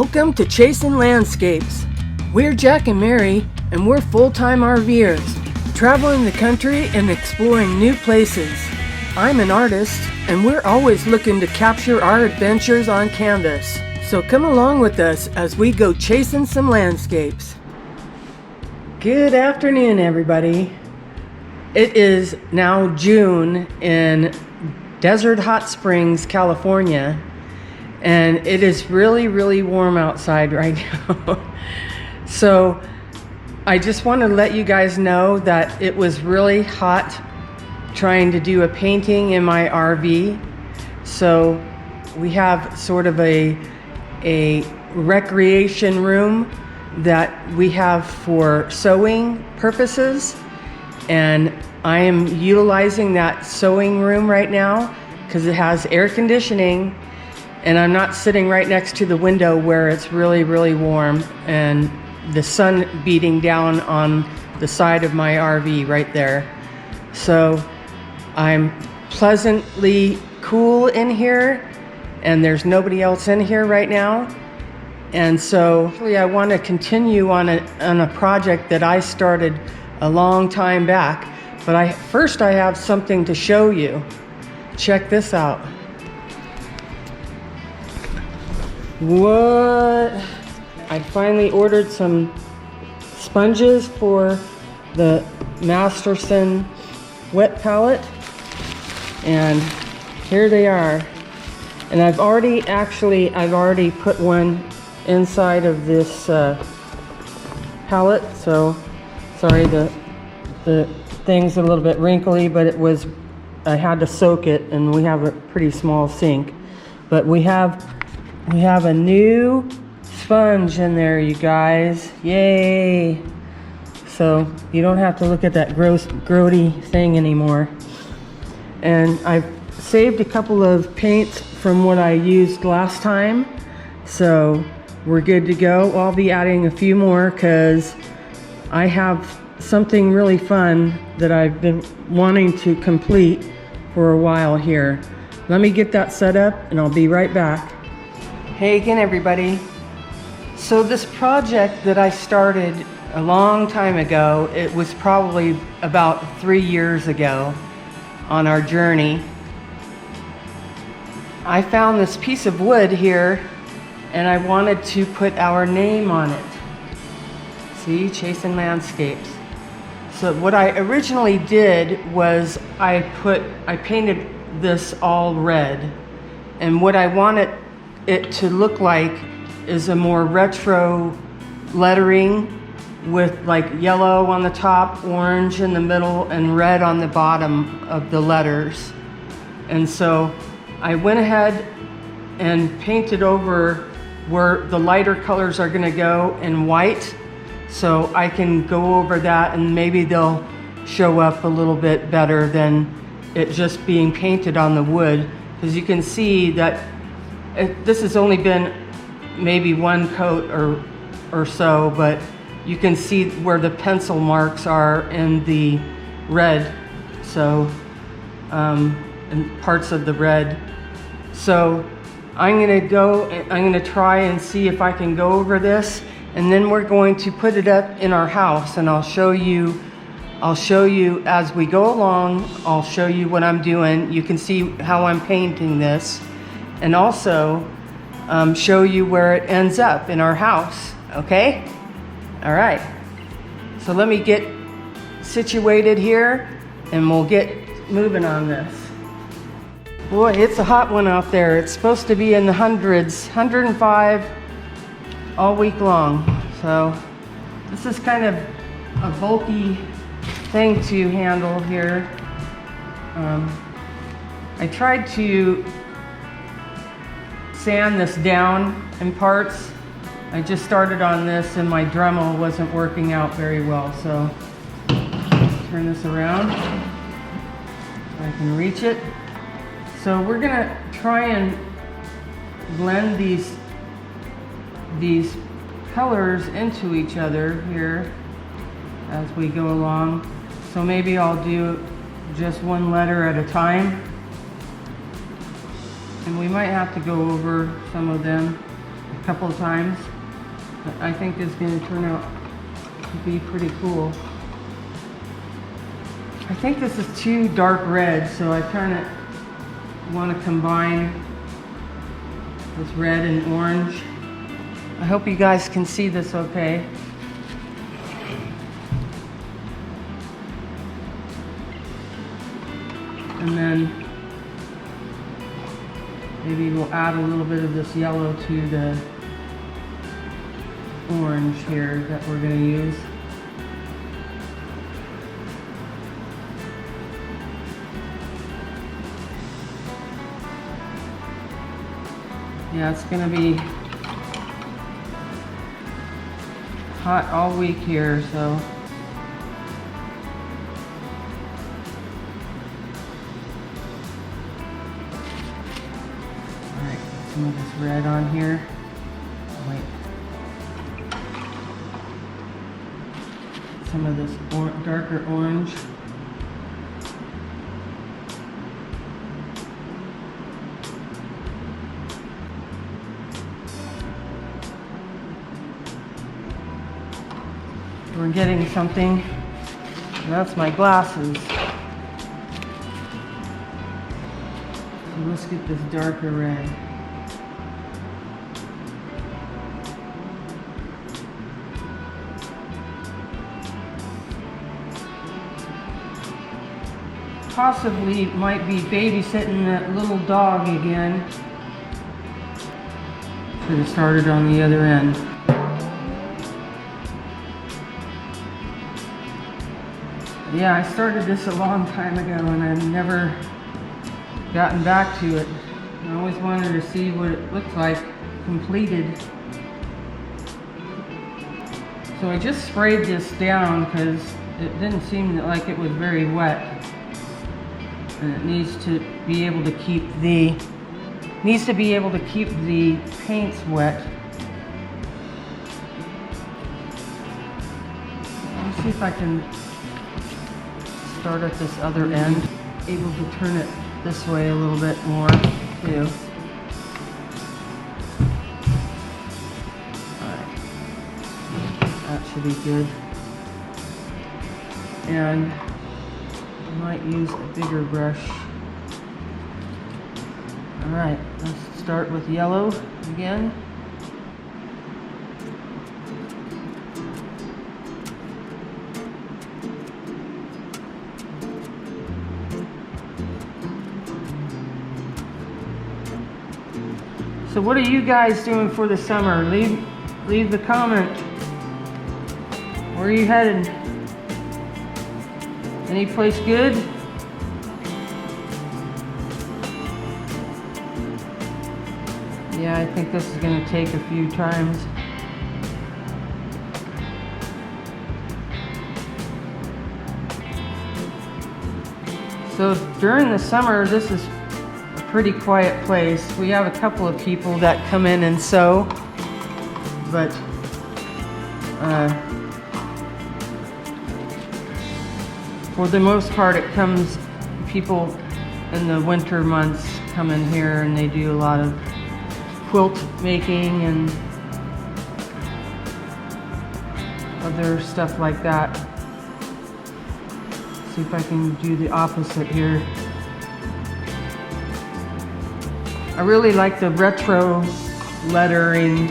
Welcome to Chasing Landscapes. We're Jack and Mary, and we're full-time RVers, traveling the country and exploring new places. I'm an artist, and we're always looking to capture our adventures on canvas. So come along with us as we go chasing some landscapes. Good afternoon, everybody. It is now June in Desert Hot Springs, California. And it is really, really warm outside right now. So I just want to let you guys know that it was really hot trying to do a painting in my RV. So we have sort of a recreation room that we have for sewing purposes. And I am utilizing that sewing room right now because it has air conditioning. And I'm not sitting right next to the window where it's really, really warm and the sun beating down on the side of my RV right there. So I'm pleasantly cool in here and there's nobody else in here right now. And so I want to continue on a project that I started a long time back. But first I have something to show you. Check this out. What? I finally ordered some sponges for the Masterson wet palette, and here they are. And I've already put one inside of this palette. So sorry, the thing's a little bit wrinkly, but I had to soak it, and we have a pretty small sink. But we have a new sponge in there, you guys. Yay! So you don't have to look at that gross, grody thing anymore. And I've saved a couple of paints from what I used last time. So we're good to go. I'll be adding a few more because I have something really fun that I've been wanting to complete for a while here. Let me get that set up and I'll be right back. Hey again, everybody. So this project that I started a long time ago, it was probably about 3 years ago on our journey. I found this piece of wood here and I wanted to put our name on it. See, Chasing Landscapes. So what I originally did was I painted this all red, and what I wanted it to look like is a more retro lettering with like yellow on the top, orange in the middle, and red on the bottom of the letters. And so I went ahead and painted over where the lighter colors are going to go in white, so I can go over that and maybe they'll show up a little bit better than it just being painted on the wood, because you can see that this has only been maybe one coat or so, but you can see where the pencil marks are in the red, so and parts of the red. So I'm gonna try and see if I can go over this, and then we're going to put it up in our house, and I'll show you as we go along. I'll show you what I'm doing. You can see how I'm painting this, and also show you where it ends up in our house, okay? All right, so let me get situated here and we'll get moving on this. Boy, it's a hot one out there. It's supposed to be in the hundreds, 105 all week long. So this is kind of a bulky thing to handle here. I tried to sand this down in parts. I just started on this and my Dremel wasn't working out very well, so turn this around so I can reach it. So we're gonna try and blend these colors into each other here as we go along. So maybe I'll do just one letter at a time. And we might have to go over some of them. a couple of times. But I think this is going to turn out to be pretty cool. I think this is too dark red, so I kind of want to combine this red and orange. I hope you guys can see this okay. And then maybe we'll add a little bit of this yellow to the orange here that we're going to use. Yeah, it's going to be hot all week here, so some of this red on here. Wait. Some of this darker orange. We're getting something. And that's my glasses. So let's get this darker red. Possibly might be babysitting that little dog again. Should have started on the other end. Yeah, I started this a long time ago and I've never gotten back to it. I always wanted to see what it looked like completed. So I just sprayed this down because it didn't seem like it was very wet. And it needs to be able to keep the paints wet. Let me see if I can start at this other end. Able to turn it this way a little bit more too. Alright. That should be good. And I might use a bigger brush. Alright, let's start with yellow again. So what are you guys doing for the summer? Leave the comment. Where are you headed? Any place good? Yeah, I think this is going to take a few times. So during the summer, this is a pretty quiet place. We have a couple of people that come in and sew, but for the most part, it comes, people in the winter months come in here and they do a lot of quilt making and other stuff like that. See if I can do the opposite here. I really like the retro lettering.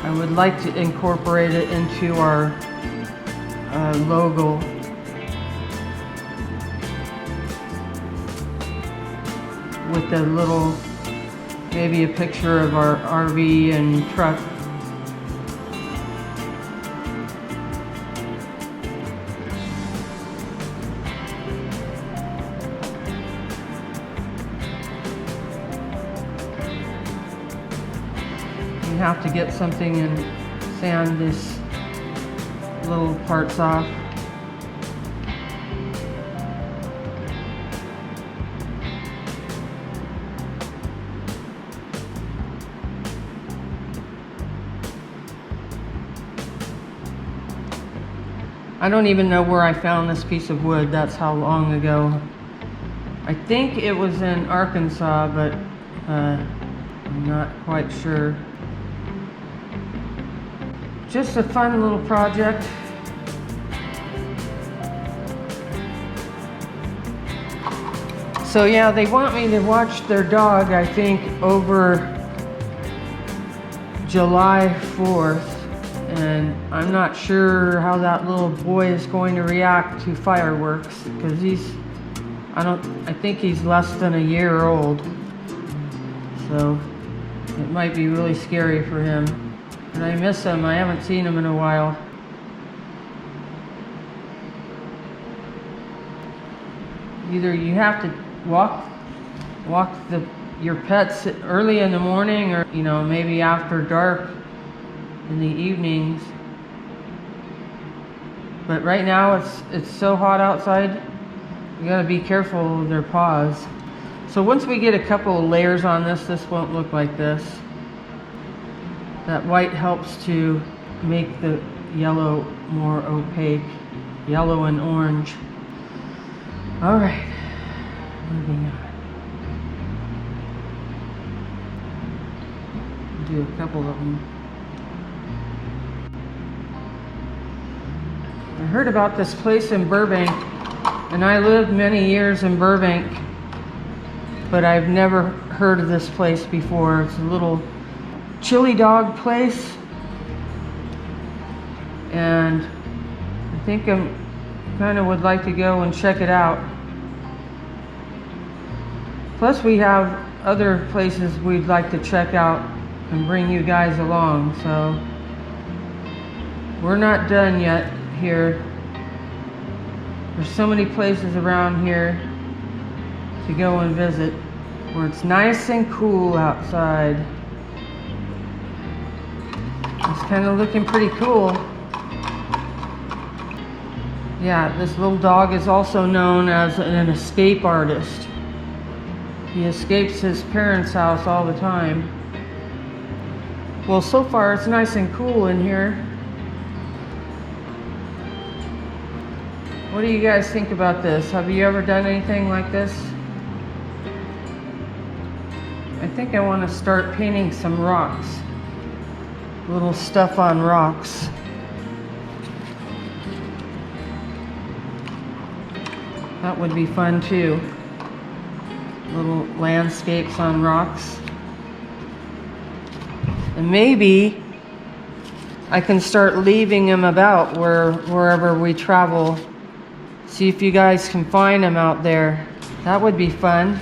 I would like to incorporate it into our logo. With a little, maybe a picture of our RV and truck. You have to get something and sand this little parts off. I don't even know where I found this piece of wood. That's how long ago. I think it was in Arkansas, but I'm not quite sure. Just a fun little project. So yeah, they want me to watch their dog, I think, over July 4th. And I'm not sure how that little boy is going to react to fireworks, because I think he's less than a year old. So it might be really scary for him. And I miss him. I haven't seen him in a while. Either you have to walk your pets early in the morning, or maybe after dark in the evenings. But right now it's so hot outside, you gotta be careful of their paws. So once we get a couple of layers on this won't look like this. That white helps to make the yellow more opaque, yellow and orange. All right, moving on. Do a couple of them. I heard about this place in Burbank, and I lived many years in Burbank, but I've never heard of this place before. It's a little chili dog place, and I think I kind of would like to go and check it out. Plus we have other places we'd like to check out and bring you guys along, so we're not done yet here. There's so many places around here to go and visit where it's nice and cool outside. It's kind of looking pretty cool. Yeah, this little dog is also known as an escape artist. He escapes his parents' house all the time. Well, so far it's nice and cool in here. What do you guys think about this? Have you ever done anything like this? I think I want to start painting some rocks. Little stuff on rocks. That would be fun too. Little landscapes on rocks. And maybe I can start leaving them about wherever we travel. See if you guys can find them out there. That would be fun.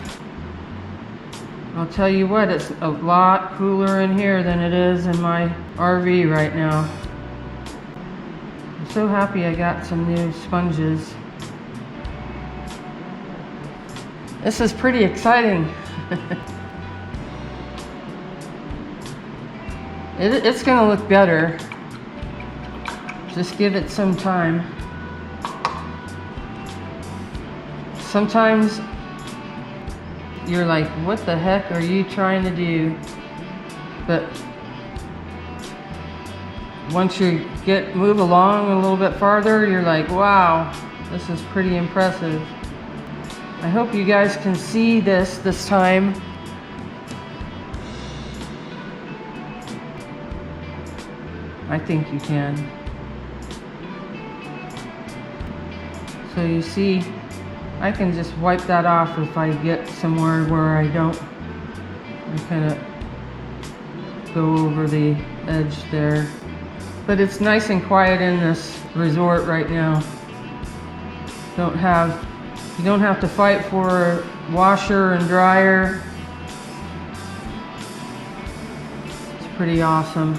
I'll tell you what, it's a lot cooler in here than it is in my RV right now. I'm so happy I got some new sponges. This is pretty exciting. It's gonna look better. Just give it some time. Sometimes you're like, what the heck are you trying to do? But once you move along a little bit farther, you're like, wow, this is pretty impressive. I hope you guys can see this time. I think you can. So you see, I can just wipe that off if I get somewhere where I don't. I kind of go over the edge there. But it's nice and quiet in this resort right now. You don't have to fight for a washer and dryer. It's pretty awesome.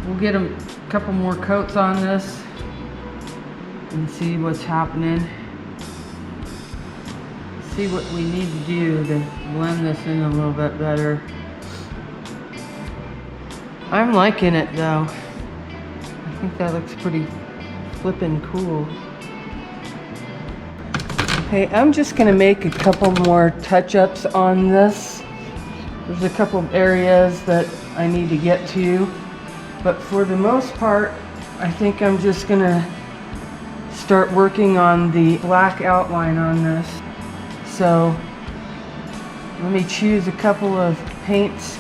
We'll get a couple more coats on this and see what's happening. See what we need to do to blend this in a little bit better. I'm liking it though. I think that looks pretty flippin' cool. Okay, I'm just going to make a couple more touch-ups on this. There's a couple of areas that I need to get to, but for the most part, I think I'm just going to start working on the black outline on this. So let me choose a couple of paints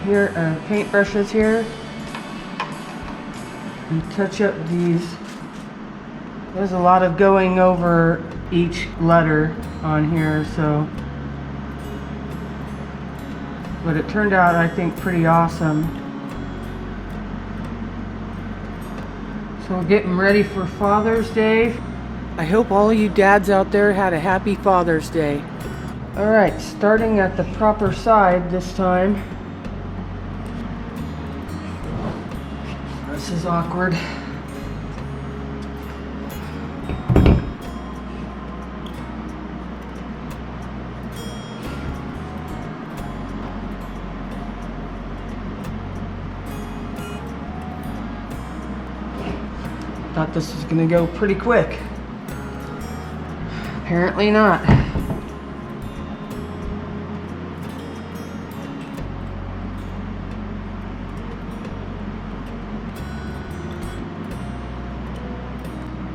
here, paint brushes here, and touch up these. There's a lot of going over each letter on here, so, but it turned out, I think, pretty awesome. So we're getting ready for Father's Day. I hope all you dads out there had a happy Father's Day. Alright, starting at the proper side this time. This is awkward. Thought this was gonna go pretty quick. Apparently not.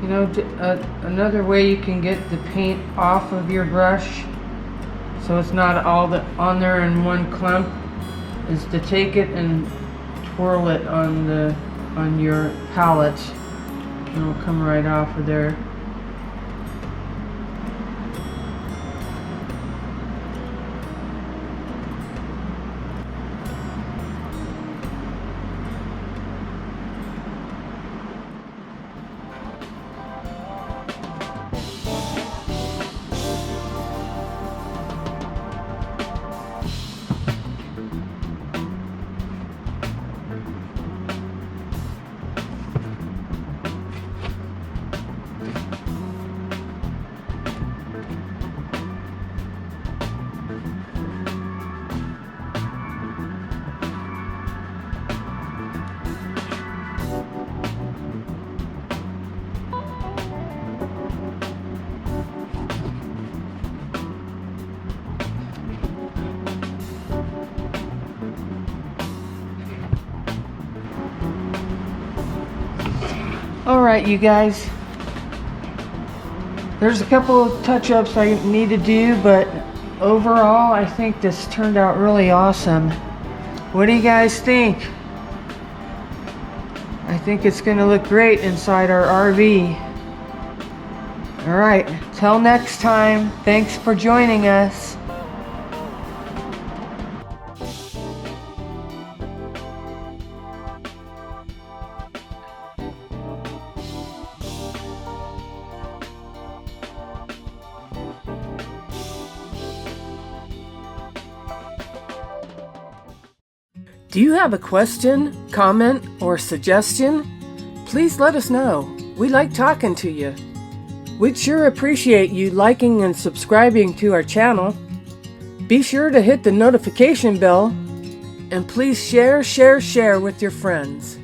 You know, another way you can get the paint off of your brush so it's not all on there in one clump is to take it and twirl it on your palette. It'll come right off of there. Alright, you guys. There's a couple of touch-ups I need to do, but overall I think this turned out really awesome. What do you guys think? I think it's going to look great inside our RV. Alright, till next time, thanks for joining us. Do you have a question, comment, or suggestion? Please let us know. We like talking to you. We'd sure appreciate you liking and subscribing to our channel. Be sure to hit the notification bell, and please share with your friends.